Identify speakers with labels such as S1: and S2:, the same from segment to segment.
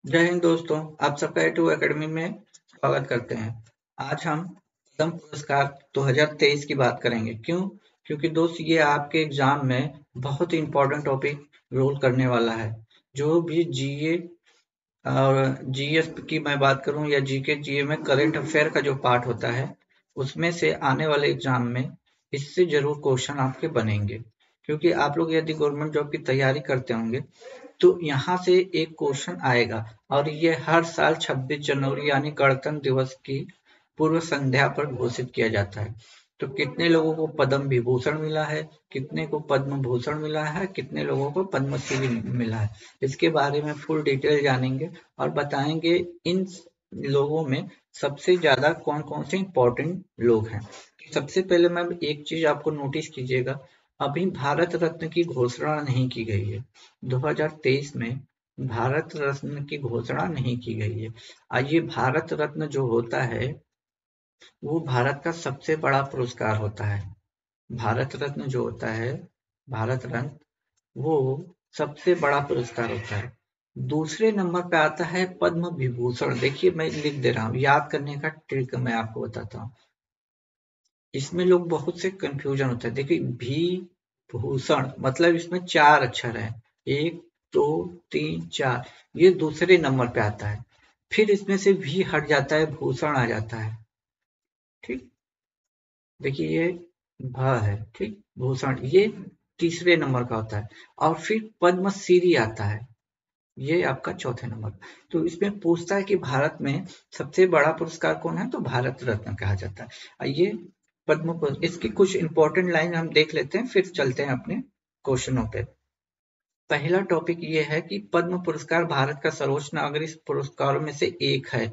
S1: जय हिंद दोस्तों, आप सबका A2 एकेडमी में स्वागत करते हैं। आज हम पद्म पुरस्कार 2023 की बात करेंगे। क्यों? क्योंकि दोस्त ये आपके एग्जाम में बहुत ही इम्पोर्टेंट टॉपिक रोल करने वाला है। जो भी जीए और जीएस की मैं बात करूं या जीके जीए में करंट अफेयर का जो पार्ट होता है, उसमें से आने वाले एग्जाम में इससे जरूर क्वेश्चन आपके बनेंगे। क्योंकि आप लोग यदि गवर्नमेंट जॉब की तैयारी करते होंगे तो यहाँ से एक क्वेश्चन आएगा और ये हर साल 26 जनवरी यानी गणतंत्र दिवस की पूर्व संध्या पर घोषित किया जाता है। तो कितने लोगों को पद्म विभूषण मिला है, कितने को पद्म भूषण मिला है, कितने लोगों को पद्मश्री मिला है, इसके बारे में फुल डिटेल जानेंगे और बताएंगे इन लोगों में सबसे ज्यादा कौन कौन से इंपॉर्टेंट लोग हैं। सबसे पहले मैम एक चीज आपको नोटिस कीजिएगा, अभी भारत रत्न की घोषणा नहीं की गई है। 2023 में भारत रत्न की घोषणा नहीं की गई है। ये भारत रत्न जो होता है वो भारत का सबसे बड़ा पुरस्कार होता है। भारत रत्न जो होता है, भारत रत्न वो सबसे बड़ा पुरस्कार होता है। दूसरे नंबर पे आता है पद्म विभूषण। देखिए मैं लिख दे रहा हूँ, याद करने का ट्रिक मैं आपको बताता हूँ। इसमें लोग बहुत से कंफ्यूजन होता है। देखिए विभूषण मतलब इसमें 4 अक्षर है, 1 2 3 4, ये दूसरे नंबर पे आता है। फिर इसमें से भी हट जाता है, भूषण आ जाता है। ठीक, देखिए ये भ है, ठीक, भूषण ये तीसरे नंबर का होता है। और फिर पद्मश्री आता है, ये आपका चौथे नंबर। तो इसमें पूछता है कि भारत में सबसे बड़ा पुरस्कार कौन है, तो भारत रत्न कहा जाता है। ये पद्म पुरस्कार, इसकी कुछ इंपॉर्टेंट लाइन हम देख लेते हैं, फिर चलते हैं अपने क्वेश्चनों पे। पहला टॉपिक ये है कि पद्म पुरस्कार भारत का सर्वोच्च नागरिक पुरस्कारों में से एक है।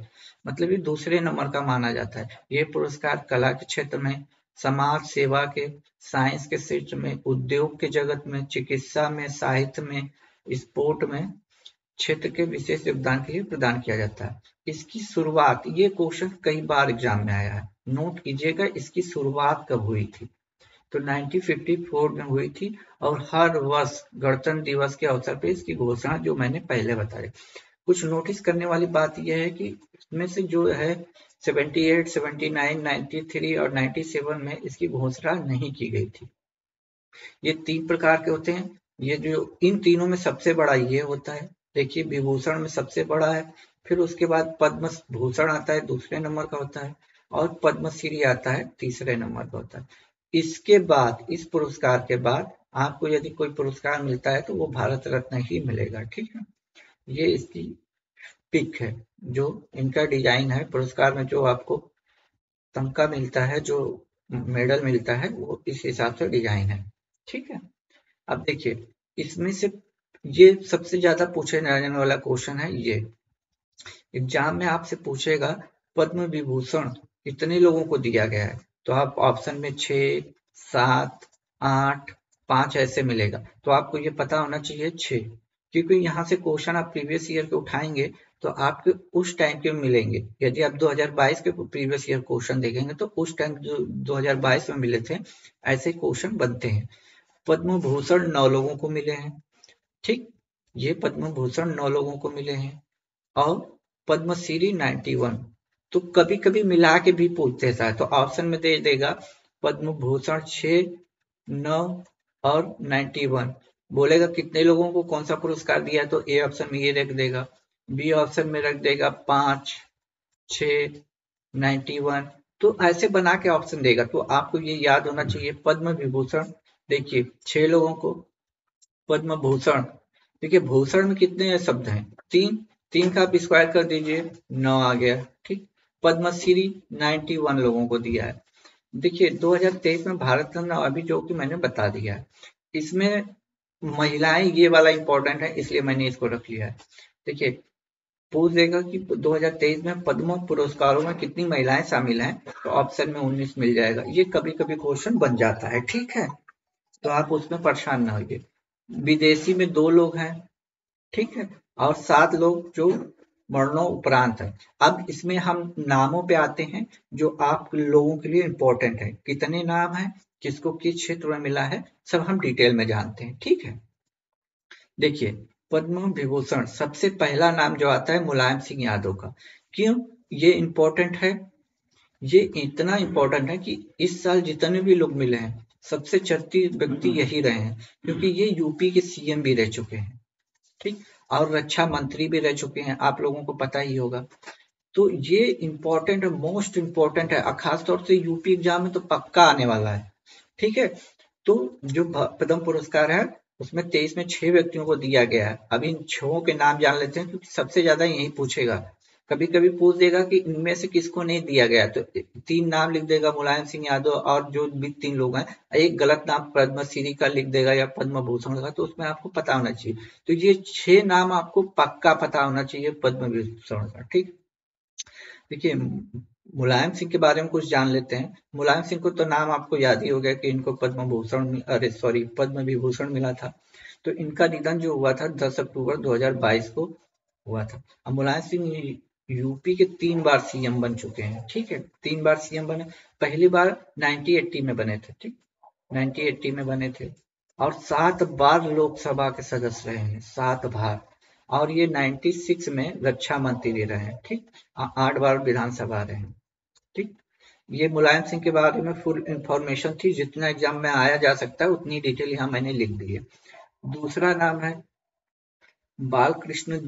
S1: मतलब ये दूसरे नंबर का माना जाता है। ये पुरस्कार कला के क्षेत्र में, समाज सेवा के, साइंस के क्षेत्र में, उद्योग के जगत में, चिकित्सा में, साहित्य में, स्पोर्ट में क्षेत्र के विशेष योगदान के लिए प्रदान किया जाता है। इसकी शुरुआत, ये क्वेश्चन कई बार एग्जाम में आया है, नोट कीजिएगा इसकी शुरुआत कब हुई थी। तो 1954 में हुई थी और हर वर्ष गणतंत्र दिवस के अवसर पर इसकी घोषणा जो मैंने पहले बताई। कुछ नोटिस करने वाली बात यह है कि इसमें से जो है 78, 79, 93 और 97 में इसकी घोषणा नहीं की गई थी। ये 3 प्रकार के होते हैं। ये जो इन तीनों में सबसे बड़ा ये होता है। देखिए विभूषण में सबसे बड़ा है, फिर उसके बाद पद्म भूषण आता है, दूसरे नंबर का होता है, और पद्मश्री आता है, तीसरे नंबर का होता है। इसके बाद, इस पुरस्कार के बाद आपको यदि कोई पुरस्कार मिलता है तो वो भारत रत्न ही मिलेगा। ठीक है, ये इसकी पिक है, जो इनका डिजाइन है। पुरस्कार में जो आपको तमगा मिलता है, जो मेडल मिलता है, वो इस हिसाब से डिजाइन है। ठीक है, अब देखिए इसमें से ये सबसे ज्यादा पूछे जाने वाला क्वेश्चन है। ये एग्जाम में आपसे पूछेगा पद्म विभूषण कितने लोगों को दिया गया है, तो आप ऑप्शन में 6, 7, 8, 5 ऐसे मिलेगा। तो आपको ये पता होना चाहिए 6, क्योंकि यहाँ से क्वेश्चन आप प्रीवियस ईयर के उठाएंगे तो आपके उस टाइम के मिलेंगे। यदि आप 2022 के प्रीवियस ईयर क्वेश्चन देखेंगे तो उस टाइम जो 2022 में मिले थे, ऐसे क्वेश्चन बनते हैं। पद्म भूषण 9 लोगों को मिले हैं। ठीक, ये पद्म भूषण 9 लोगों को मिले हैं और पद्मश्री 91। तो कभी कभी मिला के भी पूछते हैं, तो ऑप्शन में दे देगा पद्म भूषण 6, 9 और 91। बोलेगा कितने लोगों को कौन सा पुरस्कार दिया, तो ए ऑप्शन में ये रख देगा, बी ऑप्शन में रख देगा 5, 6, 91। तो ऐसे बना के ऑप्शन देगा। तो आपको ये याद होना चाहिए पद्म विभूषण, देखिए 6 लोगों को, पद्म भूषण, देखिए भूषण में कितने शब्द हैं, 3, 3 का आप स्क्वायर कर दीजिए, 9 आ गया। ठीक, पद्मश्री 91 लोगों को दिया है। देखिए 2023 में भारत रत्न अभी जो कि मैंने बता दिया है, इसमें महिलाएं ये वाला इंपॉर्टेंट है, इसलिए मैंने इसको रख लिया है। देखिए पूछ देगा कि 2023 में पद्म पुरस्कारों में कितनी महिलाएं शामिल हैं, तो ऑप्शन में 19 मिल जाएगा। ये कभी कभी क्वेश्चन बन जाता है। ठीक है, तो आप उसमें परेशान ना होइए। विदेशी में 2 लोग हैं, ठीक है, और 7 लोग जो मरणों उपरांत है। अब इसमें हम नामों पे आते हैं जो आप लोगों के लिए इंपॉर्टेंट है। कितने नाम है, किसको किस क्षेत्र में मिला है, सब हम डिटेल में जानते हैं। ठीक है, देखिए पद्म विभूषण सबसे पहला नाम जो आता है मुलायम सिंह यादव का। क्यों ये इम्पोर्टेंट है? ये इतना इम्पोर्टेंट है कि इस साल जितने भी लोग मिले हैं सबसे चर्चित व्यक्ति यही रहे हैं, क्योंकि ये यूपी के सीएम भी रह चुके हैं, ठीक, और रक्षा मंत्री भी रह चुके हैं, आप लोगों को पता ही होगा। तो ये इम्पोर्टेंट है, मोस्ट इम्पोर्टेंट है, खास तौर से यूपी एग्जाम में तो पक्का आने वाला है, ठीक है। तो जो पद्म पुरस्कार है उसमें 23 में 6 व्यक्तियों को दिया गया है। अब इन 6 के नाम जान लेते हैं, क्योंकि सबसे ज्यादा यही पूछेगा। कभी कभी पूछ देगा कि इनमें से किसको नहीं दिया गया, तो 3 नाम लिख देगा, मुलायम सिंह यादव और जो भी 3 लोग हैं, एक गलत नाम पद्मश्री का लिख देगा या पद्म भूषण का, तो उसमें आपको पता होना चाहिए। तो ये 6 नाम आपको पक्का पता होना चाहिए पद्म भूषण का, ठीक। देखिए, मुलायम सिंह के बारे में कुछ जान लेते हैं। मुलायम सिंह को तो नाम आपको याद ही हो गया कि इनको पद्म भूषण, अरे सॉरी, पद्म विभूषण मिला था। तो इनका निधन जो हुआ था 10 अक्टूबर 2022 को हुआ था। अब मुलायम सिंह यूपी के 3 बार सीएम बन चुके हैं, ठीक है, 3 बार सीएम बने। पहली बार 1980 में बने थे, ठीक, 1980 में बने थे, और 7 बार लोकसभा के सदस्य रहे हैं, 7 बार। और ये 96 में रक्षा मंत्री भी रहे हैं, ठीक, 8 बार विधानसभा रहे हैं, ठीक। ये मुलायम सिंह के बारे में फुल इंफॉर्मेशन थी, जितना एग्जाम में आया जा सकता है उतनी डिटेल यहाँ मैंने लिख दी है। दूसरा नाम है बालकृष्ण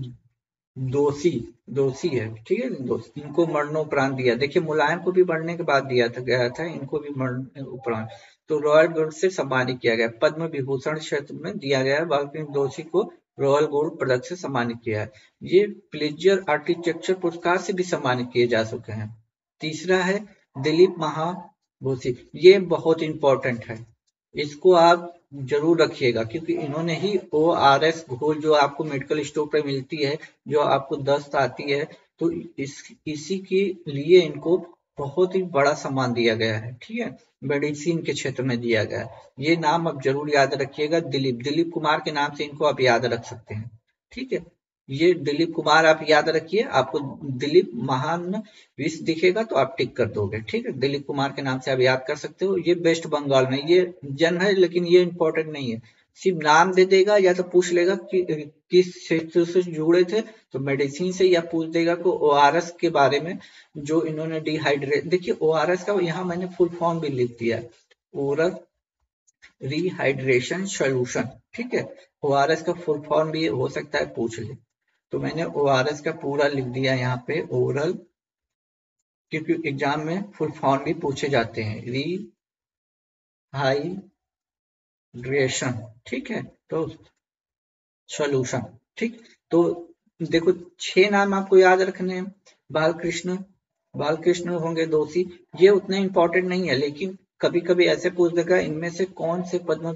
S1: दोषी, दोषी है, ठीक है, दोषी। इनको मरणोपरांत दिया। देखिए, मुलायम को भी मरने के बाद दिया था, गया था, इनको भी मरण उपरांत। तो रॉयल गोल्ड से सम्मानित किया गया। पद्म विभूषण क्षेत्र में दिया गया है, बालकृष्ण दोषी को रॉयल गोल्ड पदक से सम्मानित किया है। ये प्लेजर आर्किटेक्चर पुरस्कार से भी सम्मानित किए जा चुके हैं। तीसरा है दिलीप महाभूषी। ये बहुत इंपॉर्टेंट है, इसको आप जरूर रखिएगा, क्योंकि इन्होंने ही ORS घोल जो आपको मेडिकल स्टोर पर मिलती है, जो आपको दस्त आती है, तो इसी के लिए इनको बहुत ही बड़ा सम्मान दिया गया है, ठीक है, मेडिसिन के क्षेत्र में दिया गया है। ये नाम आप जरूर याद रखिएगा, दिलीप कुमार के नाम से इनको आप याद रख सकते हैं, ठीक है। ये दिलीप कुमार आप याद रखिए, आपको दिलीप महान विश्व दिखेगा तो आप टिक कर दोगे, ठीक है। दिलीप कुमार के नाम से आप याद कर सकते हो। ये वेस्ट बंगाल में ये जन है, लेकिन ये इंपॉर्टेंट नहीं है, सिर्फ नाम दे देगा, या तो पूछ लेगा कि किस क्षेत्र से जुड़े थे, तो मेडिसिन से, या पूछ देगा को ORS के बारे में, जो इन्होंने डिहाइड्रेट, देखिए ORS का यहाँ मैंने फुल फॉर्म भी लिख दिया है, ओरल रिहाइड्रेशन सोल्यूशन, ठीक है। ORS का फुल फॉर्म भी हो सकता है पूछ ले, तो मैंने ORS का पूरा लिख दिया यहाँ पे, ओरल, क्योंकि एग्जाम में फुल फॉर्म भी पूछे जाते हैं, रिहाइड्रेशन, ठीक है, तो सॉल्यूशन, ठीक। तो देखो, 6 नाम आपको याद रखने हैं। बालकृष्ण होंगे दोषी, ये उतने इंपॉर्टेंट नहीं है, लेकिन कभी कभी ऐसे पूछ देगा इनमें से कौन से पद्म,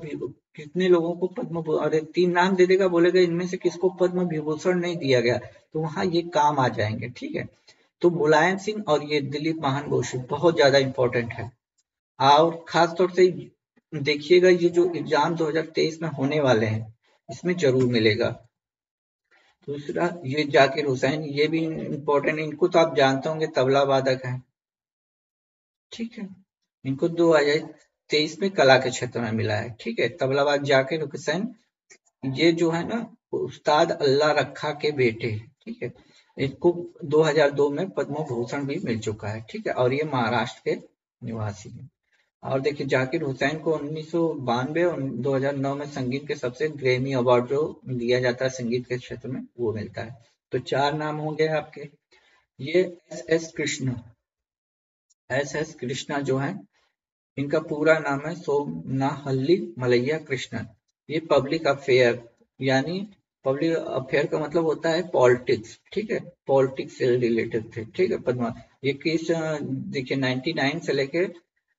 S1: कितने लोगों को पद्म, अरे 3 नाम दे देगा, बोलेगा इनमें से किसको पद्म विभूषण नहीं दिया गया, तो वहां ये काम आ जाएंगे, ठीक है। तो मुलायम सिंह और ये दिलीप महानभूषण बहुत ज्यादा इंपॉर्टेंट है। और खास तौर से देखिएगा, ये जो एग्जाम 2023 में होने वाले हैं इसमें जरूर मिलेगा। दूसरा ये जाकिर हुसैन, ये भी इंपॉर्टेंट है, इनको तो आप जानते होंगे, तबला वादक है, ठीक है। इनको 2023 में कला के क्षेत्र में मिला है, ठीक है, तबलाबाज जाकिर हुसैन। ये जो है ना, उस्ताद अल्लाह रखा के बेटे, ठीक है। इनको 2002 में पद्म भूषण भी मिल चुका है, ठीक है, और ये महाराष्ट्र के निवासी हैं। और देखिए, जाकिर हुसैन को 1992 और 2009 में संगीत के सबसे ग्रैमी अवार्ड जो दिया जाता है संगीत के क्षेत्र में, वो मिलता है। तो 4 नाम होंगे आपके। ये एस कृष्णा जो है, इनका पूरा नाम है सोमनाहल्ली मलैया कृष्णन। ये पब्लिक अफेयर, यानी पब्लिक अफेयर का मतलब होता है पॉलिटिक्स, ठीक है, पॉलिटिक्स से रिलेटेड थे, ठीक है, पद्मा। ये किस, देखिए 99 से लेके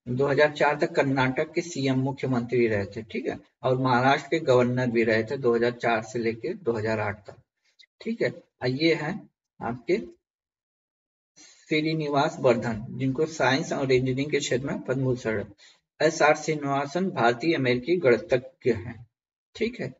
S1: 2004 तक कर्नाटक के सीएम, मुख्यमंत्री रहे थे, ठीक है, और महाराष्ट्र के गवर्नर भी रहे थे 2004 से लेके 2008 तक, ठीक है। ये हैं आपके श्रीनिवास वर्धन, जिनको साइंस और इंजीनियरिंग के क्षेत्र में पद्म भूषण। SR श्रीनिवासन भारतीय अमेरिकी गणितज्ञ हैं, ठीक है,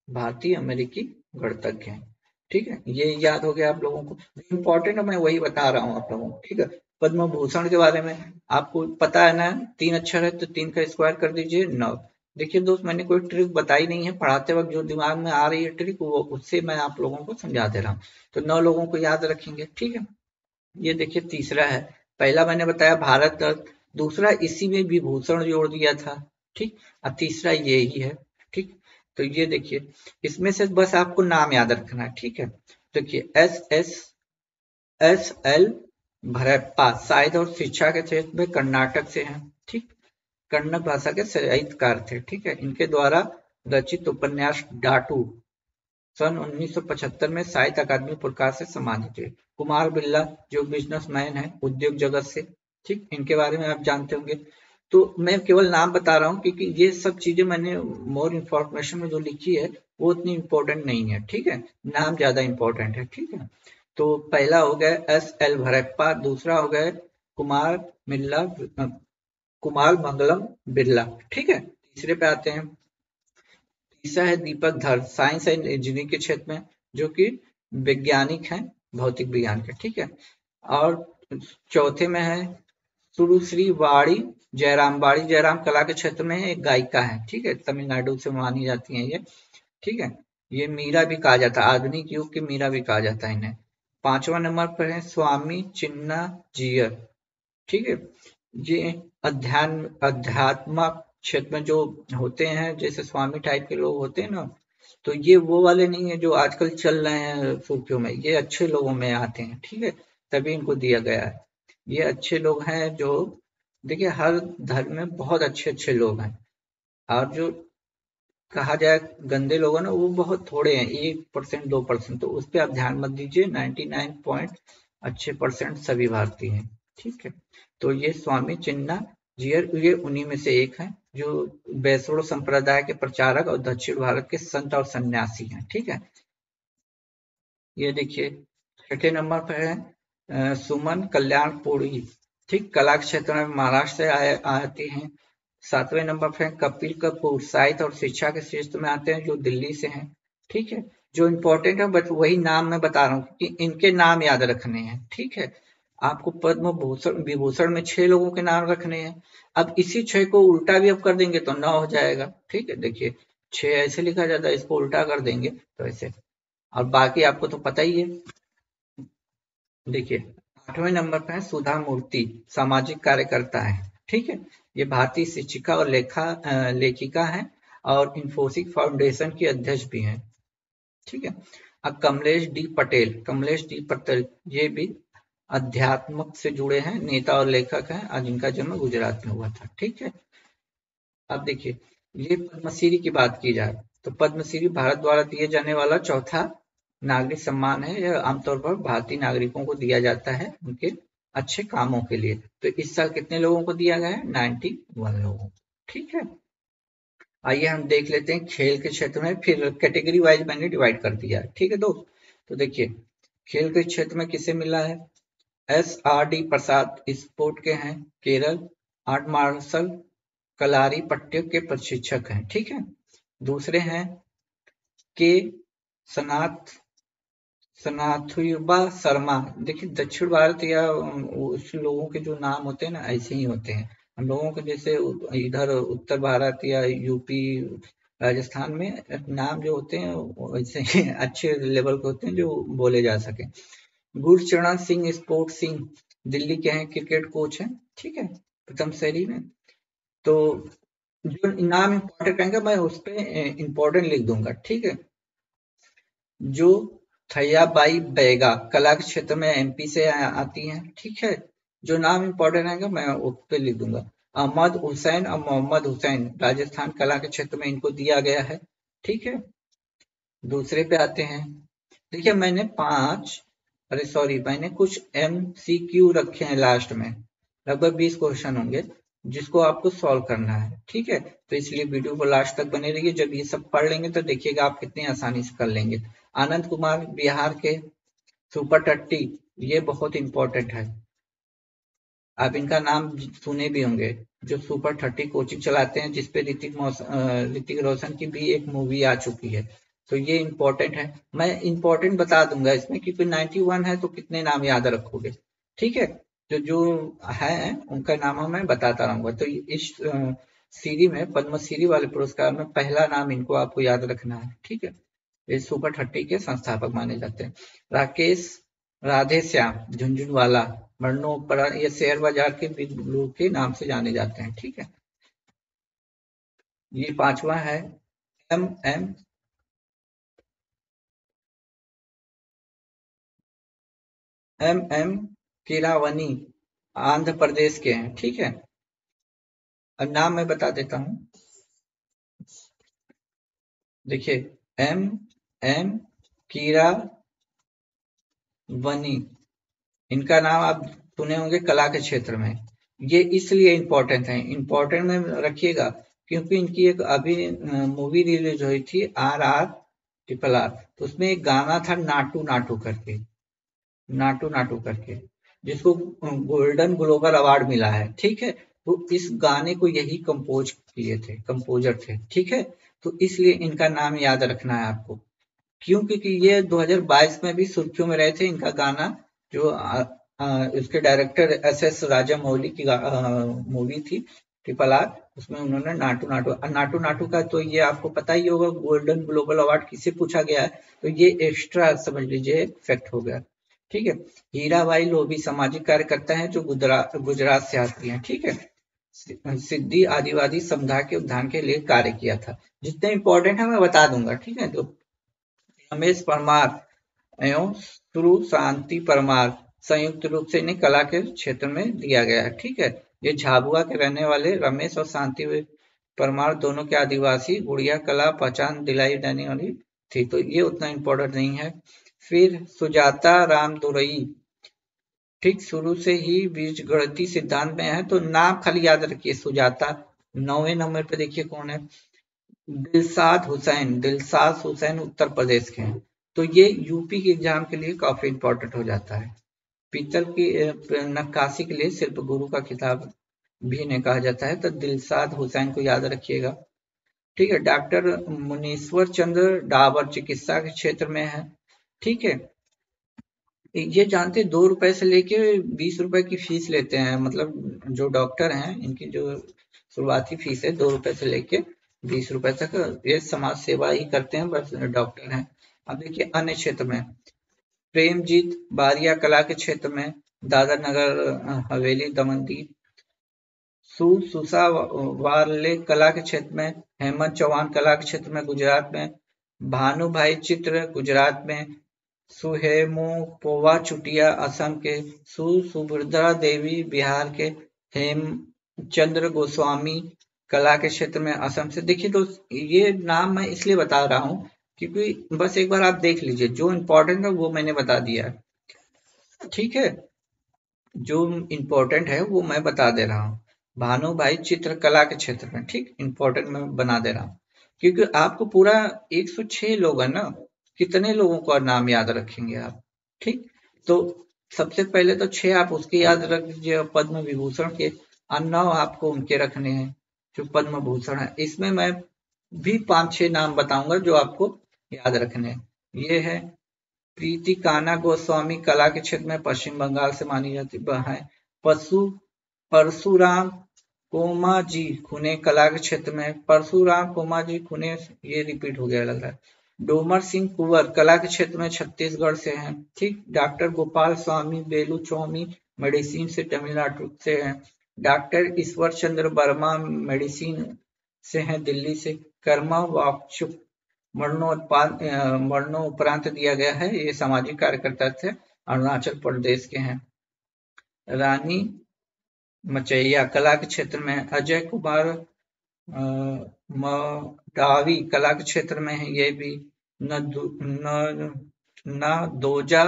S1: भारतीय अमेरिकी गणितज्ञ हैं, ठीक है। ये याद हो गया आप लोगों को, इंपॉर्टेंट है, मैं वही बता रहा हूँ आप लोगों को, ठीक है। पद्म भूषण के बारे में आपको पता है ना, 3 अक्षर है तो 3 का स्क्वायर कर दीजिए 9। देखिए दोस्त, मैंने कोई ट्रिक बताई नहीं है, पढ़ाते वक्त जो दिमाग में आ रही है ट्रिक वो उससे मैं आप लोगों को समझा दे रहा हूँ। तो 9 लोगों को याद रखेंगे, ठीक है। ये देखिए तीसरा है, पहला मैंने बताया भारत रत्न, दूसरा इसी में विभूषण जोड़ दिया था, ठीक। और तीसरा ये ही है, ठीक। तो ये देखिए, इसमें से बस आपको नाम याद रखना है, ठीक है। देखिए एस एल भरप्पा साहित्य और शिक्षा के क्षेत्र में कर्नाटक से हैं, ठीक। कन्नड़ भाषा के साहित्यकार थे, ठीक है। इनके द्वारा रचित उपन्यास डाटू सन 1975 में साहित्य अकादमी पुरस्कार से सम्मानित हुए। कुमार बिरला जो बिजनेसमैन है उद्योग जगत से, ठीक। इनके बारे में आप जानते होंगे। तो मैं केवल नाम बता रहा हूँ क्योंकि ये सब चीजें मैंने मोर इन्फॉर्मेशन में जो लिखी है वो उतनी इम्पोर्टेंट नहीं है, ठीक है। नाम ज्यादा इम्पोर्टेंट है, ठीक है। तो पहला हो गया एस एल भरप्पा, दूसरा हो गया कुमार बिरला, कुमार मंगलम बिरला, ठीक है। तीसरे पे आते हैं, तीसरा है दीपक धर, साइंस एंड इंजीनियरिंग के क्षेत्र में, जो कि वैज्ञानिक हैं, भौतिक विज्ञान के, ठीक है। और चौथे में है सुरुश्री वाड़ी जयराम, वाड़ी जयराम कला के क्षेत्र में है, एक गायिका है, ठीक है, तमिलनाडु से मानी जाती है ये, ठीक है। ये मीरा भी कहा जाता है, आधुनिक युग की मीरा भी कहा जाता है इन्हें। पांचवा नंबर पर है स्वामी चिन्ना जियर, ठीक है। ये अध्यात्म क्षेत्र में जो होते हैं, जैसे स्वामी टाइप के लोग होते हैं ना, तो ये वो वाले नहीं है जो आजकल चल रहे हैं सूफियों में, ये अच्छे लोगों में आते हैं, ठीक है। तभी इनको दिया गया है। ये अच्छे लोग हैं जो, देखिए हर धर्म में बहुत अच्छे अच्छे लोग हैं, और जो कहा जाए गंदे लोग हैं ना वो बहुत थोड़े हैं, 1% 2%, तो उस पर आप ध्यान मत दीजिए, 99 पॉइंट अच्छे परसेंट सभी भारतीय हैं, ठीक है। तो ये स्वामी चिन्ना जियर ये उन्हीं में से एक हैं, जो वैष्णव संप्रदाय के प्रचारक और दक्षिण भारत के संत और सन्यासी हैं, ठीक है। ये देखिए छठे नंबर पर है सुमन कल्याणपुरी, ठीक, कला क्षेत्र में महाराष्ट्र से आती हैं। सातवें नंबर पर है कपिल कपूर, साहित्य और शिक्षा के क्षेत्र में आते हैं, जो दिल्ली से हैं, ठीक है। जो इम्पोर्टेंट है बट वही नाम मैं बता रहा हूँ कि इनके नाम याद रखने हैं, ठीक है। आपको पद्म भूषण विभूषण में 6 लोगों के नाम रखने हैं। अब इसी 6 को उल्टा भी अब कर देंगे तो 9 हो जाएगा, ठीक है। देखिए 6 ऐसे लिखा जाता है, इसको उल्टा कर देंगे तो ऐसे, और बाकी आपको तो पता ही है। देखिए 8वें नंबर पे है सुधा मूर्ति, सामाजिक कार्यकर्ता है, ठीक है। ये भारतीय शिक्षिका और लेखिका है, और इन्फोसिस फाउंडेशन की अध्यक्ष भी हैं, ठीक है। अब कमलेश डी पटेल ये भी अध्यात्म से जुड़े हैं, नेता और लेखक हैं, और जिनका जन्म गुजरात में हुआ था, ठीक है। अब देखिए ये पद्मश्री की बात की जाए तो पद्मश्री भारत द्वारा दिए जाने वाला चौथा नागरिक सम्मान है। यह आमतौर पर भारतीय नागरिकों को दिया जाता है उनके अच्छे कामों के लिए। तो इस साल कितने लोगों को दिया गया है? 91 लोगों को, ठीक है। आइए हम देख लेते हैं खेल के क्षेत्र में, फिर कैटेगरी वाइज मैंने डिवाइड कर दिया है, ठीक है दोस्त। तो देखिए खेल के क्षेत्र में किसे मिला है? SRD प्रसाद स्पोर्ट के हैं, केरल, आर्ट मार्शल कलारी पट्टे के प्रशिक्षक हैं, ठीक है। दूसरे हैं के सनाथ सनाथुबा शर्मा। देखिए दक्षिण भारत या उस लोगों के जो नाम होते हैं ना ऐसे ही होते हैं। हम लोगों के जैसे इधर उत्तर भारत या यूपी राजस्थान में नाम जो होते हैं वैसे ही अच्छे लेवल के होते हैं जो बोले जा सके। गुरचरण सिंह स्पोर्ट सिंह दिल्ली के हैं, क्रिकेट कोच हैं, ठीक है, प्रथम श्रेणी में। तो जो नाम इम्पोर्टेंट रहेंगे मैं उस पर इम्पोर्टेंट लिख दूंगा, ठीक है। जो थैयाबाई बैगा कला के क्षेत्र में MP से आती हैं, ठीक है। जो नाम इम्पोर्टेंट रहेगा मैं उस पर लिख दूंगा। अहमद हुसैन और मोहम्मद हुसैन राजस्थान कला के क्षेत्र में इनको दिया गया है, ठीक है। दूसरे पे आते हैं, देखिए मैंने कुछ MCQ रखे हैं लास्ट में, लगभग 20 क्वेश्चन होंगे जिसको आपको सॉल्व करना है, ठीक है। तो इसलिए वीडियो को लास्ट तक बने रहिए, जब ये सब पढ़ लेंगे तो देखिएगा आप कितनी आसानी से कर लेंगे। आनंद कुमार बिहार के, सुपर टट्टी ये बहुत इंपॉर्टेंट है, आप इनका नाम सुने भी होंगे, जो सुपर 30 कोचिंग चलाते हैं, जिसपे ऋतिक रोशन की भी एक मूवी आ चुकी है। तो ये इंपॉर्टेंट है, मैं इंपॉर्टेंट बता दूंगा इसमें क्योंकि 91 है तो कितने नाम याद रखोगे, ठीक है। जो जो है उनका नाम मैं बताता रहूंगा। तो इस श्री में, पद्मश्री वाले पुरस्कार में पहला नाम इनको आपको याद रखना है, ठीक है। ये सुपर 30 के संस्थापक माने जाते हैं। राकेश राधेश्याम झुंझुनवाला मरणोपरांत ये शेयर बाजार के बिग ब्लू के नाम से जाने जाते हैं, ठीक है। ये पांचवा है M M M M Keeravani, Andhra Pradesh के हैं, ठीक है। अब नाम मैं बता देता हूँ, देखिए एम एम कीरावनी, इनका नाम आप सुने होंगे कला के क्षेत्र में। ये इसलिए इम्पोर्टेंट है, इम्पोर्टेंट में रखिएगा क्योंकि इनकी एक अभी मूवी रिलीज हुई थी RRRR, तो उसमें एक गाना था नाटू नाटू करके, नाटू नाटू करके, जिसको गोल्डन ग्लोबल अवार्ड मिला है, ठीक है। तो इस गाने को यही कंपोज किए थे, कंपोजर थे, ठीक है। तो इसलिए इनका नाम याद रखना है आपको। क्यों? क्योंकि ये 2022 में भी सुर्खियों में रहे थे। इनका गाना जो इसके डायरेक्टर SS राजामौली की मूवी थी RRR, उसमें उन्होंने नाटू नाटू नाटू नाटू का, तो ये आपको पता ही होगा गोल्डन ग्लोबल अवार्ड किसे पूछा गया है, तो ये एक्स्ट्रा समझ लीजिए फैक्ट हो गया, ठीक है। हीराबाई लोभी सामाजिक कार्यकर्ता हैं जो गुजरात से आती हैं, ठीक है। सिद्धि आदिवासी समुदाय के उत्थान के लिए कार्य किया था। जितने इंपॉर्टेंट है मैं बता दूंगा, ठीक है। तो रमेश परमार एवं श्रु शांति परमार संयुक्त रूप से इन्हें कला के क्षेत्र में दिया गया है, ठीक है। ये झाबुआ के रहने वाले रमेश और शांति परमार दोनों के आदिवासी गुड़िया कला पहचान दिलाई जाने वाली थी, तो ये उतना इम्पोर्टेंट नहीं है। फिर सुजाता राम दुरई, ठीक, शुरू से ही बीज गणितीय सिद्धांत में है, तो नाम खाली याद रखिए सुजाता। 9वें नंबर पे देखिए कौन है, दिलशाद हुसैन, दिलशाद हुसैन उत्तर प्रदेश के हैं, तो ये यूपी के एग्जाम के लिए काफी इंपॉर्टेंट हो जाता है। पीतल की नक्काशी के लिए शिल्प गुरु का खिताब भी इन्हें कहा जाता है, तो दिलशाद हुसैन को याद रखिएगा, ठीक है। डॉक्टर मुनीश्वर चंद्र डाबर चिकित्सा के क्षेत्र में है, ठीक है। ये जानते 2 रुपए से लेके 20 रुपए की फीस लेते हैं, मतलब जो डॉक्टर हैं इनकी जो शुरुआती फीस है 2 रुपए से लेके 20 रुपए तक, ये समाज सेवा ही करते हैं, बस डॉक्टर हैं। अब देखिए अन्य क्षेत्र में प्रेमजीत बारिया कला के क्षेत्र में, दादर नगर हवेली दमनदीप, सुसा वाले कला के क्षेत्र में, हेमंत चौहान कला के क्षेत्र में गुजरात में, भानु भाई चित्र गुजरात में, सुहेमो पोवा चुटिया असम के, सुभद्रा देवी बिहार के, हेमचंद्र गोस्वामी कला के क्षेत्र में असम से। देखिए तो ये नाम मैं इसलिए बता रहा हूँ क्योंकि बस एक बार आप देख लीजिए, जो इम्पोर्टेंट है वो मैंने बता दिया है, ठीक है। जो इम्पोर्टेंट है वो मैं बता दे रहा हूँ। भानु भाई चित्रकला के क्षेत्र में, ठीक, इम्पोर्टेंट मैं बना दे रहा हूँ क्योंकि आपको पूरा 106 लोग है ना, कितने लोगों का नाम याद रखेंगे आप, ठीक। तो सबसे पहले तो 6 आप उसके याद रख लीजिए पद्म विभूषण के, और 9 आपको उनके रखने हैं जो पद्म भूषण है। इसमें मैं भी 5-6 नाम बताऊंगा जो आपको याद रखने हैं। ये है प्रीति कान्हा गोस्वामी कला के क्षेत्र में पश्चिम बंगाल से मानी जाती है। परशुराम कोमा जी खुने कला के क्षेत्र में, परशुराम कोमा जी खुने, ये रिपीट हो गया लग रहा है। डोमर सिंह कुंवर कला के क्षेत्र में छत्तीसगढ़ से हैं, ठीक। डॉक्टर गोपाल स्वामी बेलू चौमी मेडिसिन से तमिलनाडु से हैं। डॉक्टर ईश्वर चंद्र वर्मा मेडिसिन से हैं दिल्ली से। कर्मा वाकचुक मरणोपरांत दिया गया है, ये सामाजिक कार्यकर्ता थे, अरुणाचल प्रदेश के हैं। रानी मचैया कला के क्षेत्र में, अजय कुमार मडावी कला के क्षेत्र में है, ये भी दोजा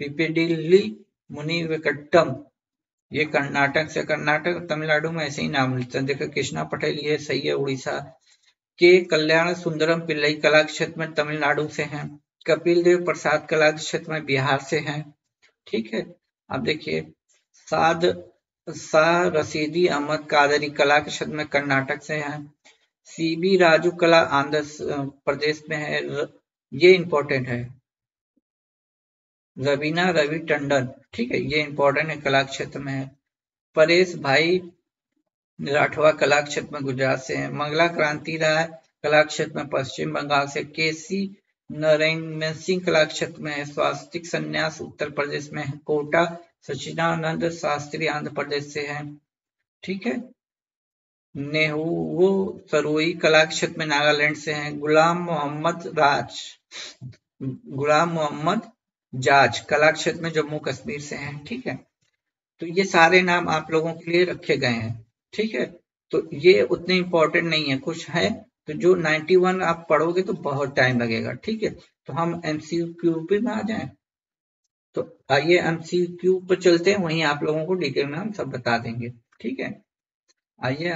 S1: पिपिडिल्ली मुनि वेंकटम, ये कर्नाटक से, कर्नाटक तमिलनाडु में ऐसे ही नाम मिलते हैं। देखो कृष्णा पटेल ये सही है, उड़ीसा के। कल्याण सुंदरम पिल्लई कला के क्षेत्र में तमिलनाडु से हैं। कपिल देव प्रसाद कला के क्षेत्र में बिहार से हैं, ठीक है। अब देखिए शाह रशीदी अहमद कादरी कला के क्षेत्र में कर्नाटक से हैं। CB राजू कला आंध्र प्रदेश में है, ये इंपॉर्टेंट है। रवीना रवि टंडन, ठीक है, ये इंपॉर्टेंट है, कला क्षेत्र में है। परेश भाई राठवा कला क्षेत्र में गुजरात से हैं। मंगला क्रांति राय कला क्षेत्र में पश्चिम बंगाल से। केसी नारायण सिंह कला क्षेत्र में है। स्वास्तिक संन्यास उत्तर प्रदेश में है। कोटा सच्चिदानंद शास्त्री आंध्र प्रदेश से है। ठीक है। नेहरू वो सरोई कला क्षेत्र में नागालैंड से हैं। गुलाम मोहम्मद जाज कला क्षेत्र में जम्मू कश्मीर से हैं। ठीक है। तो ये सारे नाम आप लोगों के लिए रखे गए हैं। ठीक है। तो ये उतने इंपॉर्टेंट नहीं है, कुछ है तो जो 91 आप पढ़ोगे तो बहुत टाइम लगेगा। ठीक है। तो हम एमसीक्यू पे में आ जाएं। तो आइए एमसीक्यू पर चलते हैं, वहीं आप लोगों को डिटेल में हम सब बता देंगे। ठीक है। आइए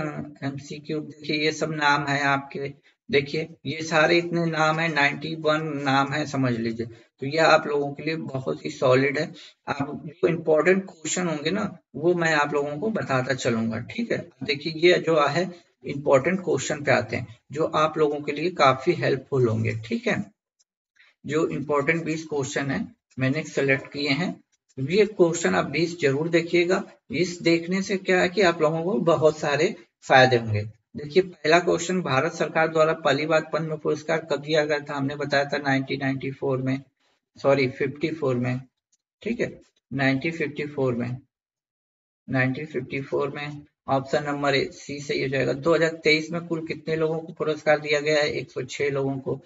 S1: एमसीक्यू देखिए, ये सब नाम है आपके। देखिए ये सारे इतने नाम है, 91 नाम है समझ लीजिए। तो ये आप लोगों के लिए बहुत ही सॉलिड है। आप जो इम्पोर्टेंट क्वेश्चन होंगे ना वो मैं आप लोगों को बताता चलूंगा। ठीक है। देखिए ये जो है इम्पोर्टेंट क्वेश्चन पे आते हैं जो आप लोगों के लिए काफी हेल्पफुल होंगे। ठीक है। जो इम्पोर्टेंट 20 क्वेश्चन है मैंने सेलेक्ट किए हैं, ये क्वेश्चन आप 20 जरूर देखिएगा। इस देखने से क्या है कि आप लोगों को बहुत सारे फायदे होंगे। देखिए पहला क्वेश्चन, भारत सरकार द्वारा पहली बार पद्म पुरस्कार कब दिया गया था? हमने बताया था 1994 में, सॉरी 54 में। ठीक है। 1954 में, 1954 में। ऑप्शन नंबर सी सही हो जाएगा। 2023 में कुल कितने लोगों को पुरस्कार दिया गया है? 106 लोगों को।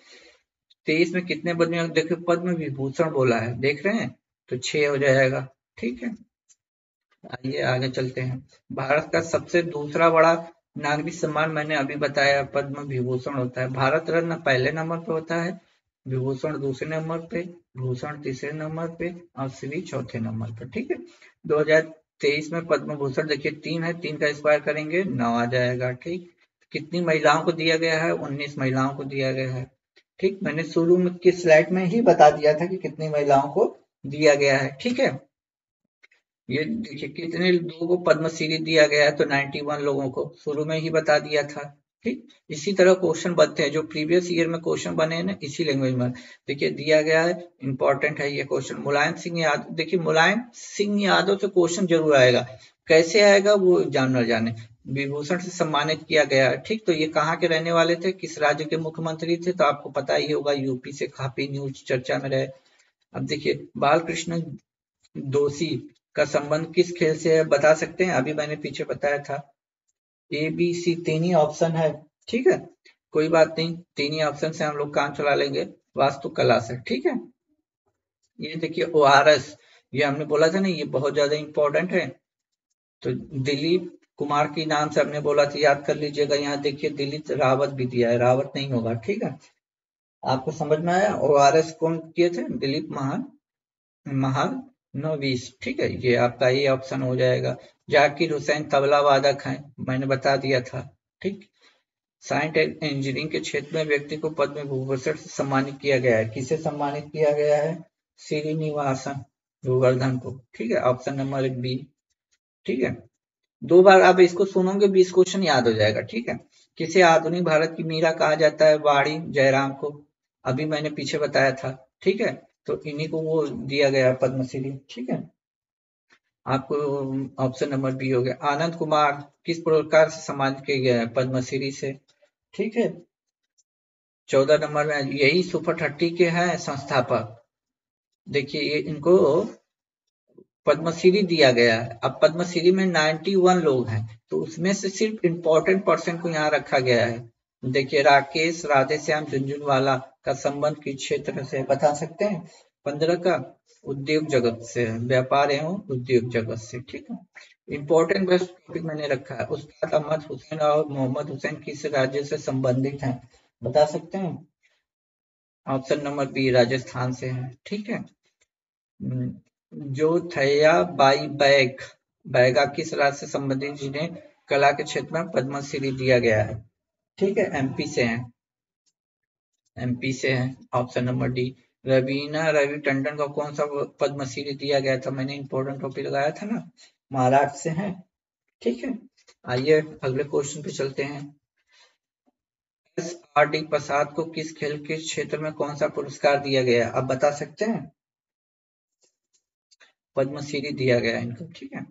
S1: 23 में कितने पद्म, देखिए पद्म विभूषण बोला है, देख रहे हैं, तो 6 हो जाएगा। ठीक है। आइए आगे चलते हैं। भारत का सबसे दूसरा बड़ा नागरिक सम्मान मैंने अभी बताया पद्म विभूषण होता है। भारत रत्न पहले नंबर पे होता है, विभूषण दूसरे नंबर पे, भूषण तीसरे नंबर पे और श्री चौथे नंबर पे। ठीक है। 2023 में पद्म भूषण देखिए 3 है, 3 का स्क्वायर करेंगे 9 आ जाएगा। ठीक। कितनी महिलाओं को दिया गया है? 19 महिलाओं को दिया गया है। ठीक, मैंने शुरू में की स्लाइड में ही बता दिया था कि कितनी महिलाओं को दिया गया है। ठीक है। ये देखिए कितने लोगों को पद्मश्री दिया गया है, तो 91 लोगों को शुरू में ही बता दिया था। ठीक, इसी तरह क्वेश्चन बनते हैं जो प्रीवियस ईयर में क्वेश्चन बने हैं ना इसी लैंग्वेज में। देखिए दिया गया है, इंपॉर्टेंट है ये क्वेश्चन। मुलायम सिंह यादव, देखिए मुलायम सिंह यादव से क्वेश्चन जरूर आएगा, कैसे आएगा वो जानना जाने। विभूषण से सम्मानित किया गया है। ठीक, तो ये कहाँ के रहने वाले थे, किस राज्य के मुख्यमंत्री थे? तो आपको पता ही होगा, यूपी से काफी न्यूज चर्चा में रहे। अब देखिए बालकृष्ण दोषी का संबंध किस खेल से है, बता सकते हैं? अभी मैंने पीछे बताया था। ए बी सी तीन ही ऑप्शन है। ठीक है, कोई बात नहीं, तीन ही ऑप्शन से हम लोग काम चला लेंगे। वास्तुकला से। ठीक है। ये देखिए ORS, ये हमने बोला था ना, ये बहुत ज्यादा इंपॉर्टेंट है। तो दिलीप कुमार के नाम से हमने बोला था, याद कर लीजिएगा। यहाँ देखिए दिलीप रावत भी दिया है, रावत नहीं होगा। ठीक है, आपको समझ में आया? ORS कौन किए थे? दिलीप महालनोबिस। ठीक है, ये आपका ये ऑप्शन हो जाएगा। जाकिर हुसैन तबला वादक हैं, मैंने बता दिया था। ठीक, साइंस एंड इंजीनियरिंग के क्षेत्र में व्यक्ति को पद्म विभूषण से सम्मानित किया गया है। किसे सम्मानित किया गया है? श्रीनिवासन गोवर्धन को। ठीक है, ऑप्शन नंबर बी। ठीक है, 2 बार आप इसको सुनोगे 20 क्वेश्चन याद हो जाएगा। ठीक है। किसे आधुनिक भारत की मीरा कहा जाता है? वाणी जयराम को, अभी मैंने पीछे बताया था। ठीक है, तो इन्हीं को वो दिया गया पद्मश्री। ठीक है, आपको ऑप्शन नंबर बी हो गया। आनंद कुमार किस पुरस्कार से सम्मानित किया गया है? पद्मश्री से। ठीक है, 14 नंबर में यही सुपर 30 के हैं संस्थापक। देखिए ये इनको पद्मश्री दिया गया है। अब पद्मश्री में 91 लोग हैं, तो उसमें से सिर्फ इंपॉर्टेंट पर्सन को यहाँ रखा गया है। देखिए राकेश राधेश्याम झुनझुनवाला का संबंध किस क्षेत्र से बता सकते हैं? 15 का उद्योग जगत से, व्यापार एवं उद्योग जगत से। ठीक है, इंपॉर्टेंट बेस्ट टॉपिक मैंने रखा है। उस्ताद अहमद हुसैन और मोहम्मद हुसैन किस राज्य से संबंधित हैं, बता सकते हैं? ऑप्शन नंबर बी, राजस्थान से है। ठीक है। जो थैया बाई बैगा किस राज्य से संबंधित जिन्हें कला के क्षेत्र में पद्मश्री दिया गया है? ठीक है, एमपी से हैं, एमपी से हैं। Option number D. Raveena Ravi Tandon को कौन सा पद्मश्री दिया गया था? मैंने इंपॉर्टेंट टॉपिक लगाया था ना, महाराष्ट्र से हैं। ठीक है, आइए अगले क्वेश्चन पे चलते हैं। SRD प्रसाद को किस खेल के क्षेत्र में कौन सा पुरस्कार दिया गया? आप बता सकते हैं? पद्मश्री दिया गया इनको। ठीक है,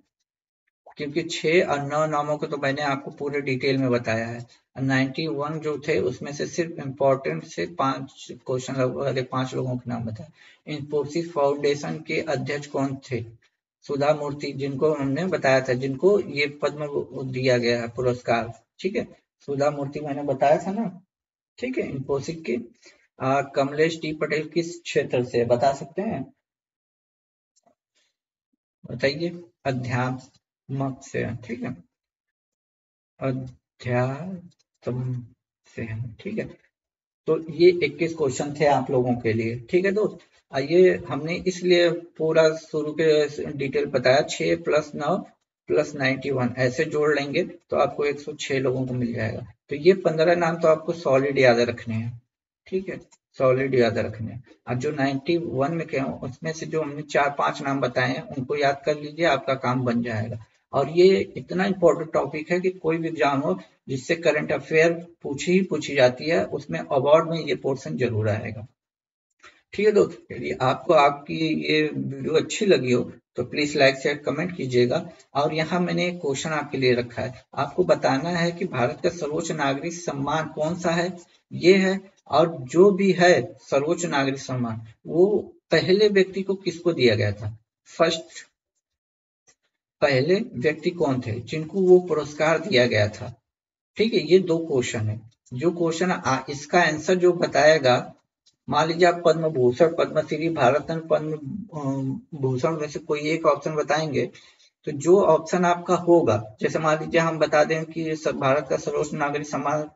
S1: क्योंकि 6 और 9 नामों को तो मैंने आपको पूरे डिटेल में बताया है। 91 जो थे उसमें से सिर्फ इम्पोर्टेंट से 5 क्वेश्चन वाले 5 लोगों के नाम बताए। इंफोसिस फाउंडेशन के अध्यक्ष कौन थे? सुधा मूर्ति, जिनको हमने बताया था, जिनको ये पद्म दिया गया है पुरस्कार। ठीक है, सुधा मूर्ति मैंने बताया था ना। ठीक है, इंफोसिस की। कमलेश टी पटेल किस क्षेत्र से बता सकते हैं? बताइए। अध्यात्मक से। ठीक है, अध्यात्म से। ठीक है, तो ये 21 क्वेश्चन थे आप लोगों के लिए। ठीक है दोस्त, आइए, हमने इसलिए पूरा शुरू के डिटेल बताया। 6 + 9 + 91 ऐसे जोड़ लेंगे तो आपको 106 लोगों को मिल जाएगा। तो ये 15 नाम तो आपको सॉलिड याद रखने हैं। ठीक है, सॉलिड याद रखने हैं। और जो 91 में कहे उसमें से जो हमने 4-5 नाम बताए हैं उनको याद कर लीजिए, आपका काम बन जाएगा। और ये इतना इंपॉर्टेंट टॉपिक है कि कोई भी एग्जाम हो जिससे करंट अफेयर पूछी जाती है, उसमें अवार्ड में ये पोर्शन जरूर आएगा। ठीक है दोस्त, यदि आपको आपकी ये वीडियो अच्छी लगी हो तो प्लीज लाइक शेयर कमेंट कीजिएगा। और यहाँ मैंने एक क्वेश्चन आपके लिए रखा है, आपको बताना है कि भारत का सर्वोच्च नागरिक सम्मान कौन सा है। ये है, और जो भी है सर्वोच्च नागरिक सम्मान, वो पहले व्यक्ति को किसको दिया गया था? फर्स्ट पहले व्यक्ति कौन थे जिनको वो पुरस्कार दिया गया था? ठीक है, ये 2 क्वेश्चन है। जो क्वेश्चन इसका आंसर जो बताएगा, मान लीजिए आप पद्म भूषण, पद्मश्री, भारत रत्न, पद्म भूषण में से कोई एक ऑप्शन बताएंगे, तो जो ऑप्शन आपका होगा, जैसे मान लीजिए हम बता दें कि भारत का सर्वोच्च नागरिक सम्मान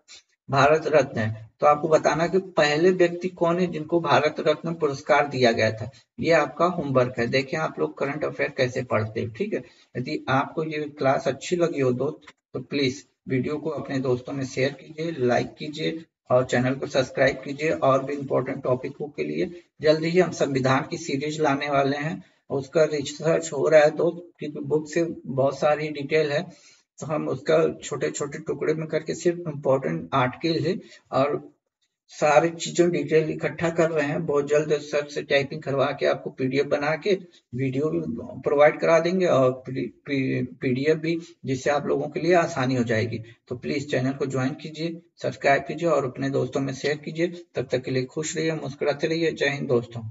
S1: भारत रत्न है, तो आपको बताना कि पहले व्यक्ति कौन है जिनको भारत रत्न पुरस्कार दिया गया था। ये आपका होमवर्क है। देखें आप लोग करंट अफेयर कैसे पढ़ते हैं। ठीक है, यदि आपको ये क्लास अच्छी लगी हो दोस्त, तो प्लीज वीडियो को अपने दोस्तों में शेयर कीजिए, लाइक कीजिए और चैनल को सब्सक्राइब कीजिए। और भी इम्पोर्टेंट टॉपिकों के लिए जल्द ही हम संविधान की सीरीज लाने वाले हैं, उसका रिसर्च हो रहा है दोस्त, क्योंकि बुक से बहुत सारी डिटेल है, तो हम उसका छोटे छोटे टुकड़े में करके सिर्फ इम्पोर्टेंट आर्टिकल है और सारी चीजों डिटेल इकट्ठा कर रहे हैं। बहुत जल्द सर से टाइपिंग करवा के आपको पीडीएफ बना के वीडियो भी प्रोवाइड करा देंगे और पीडीएफ भी, जिससे आप लोगों के लिए आसानी हो जाएगी। तो प्लीज चैनल को ज्वाइन कीजिए, सब्सक्राइब कीजिए और अपने दोस्तों में शेयर कीजिए। तब तक के लिए खुश रहिए, मुस्कुराते रहिए। जय हिंद दोस्तों।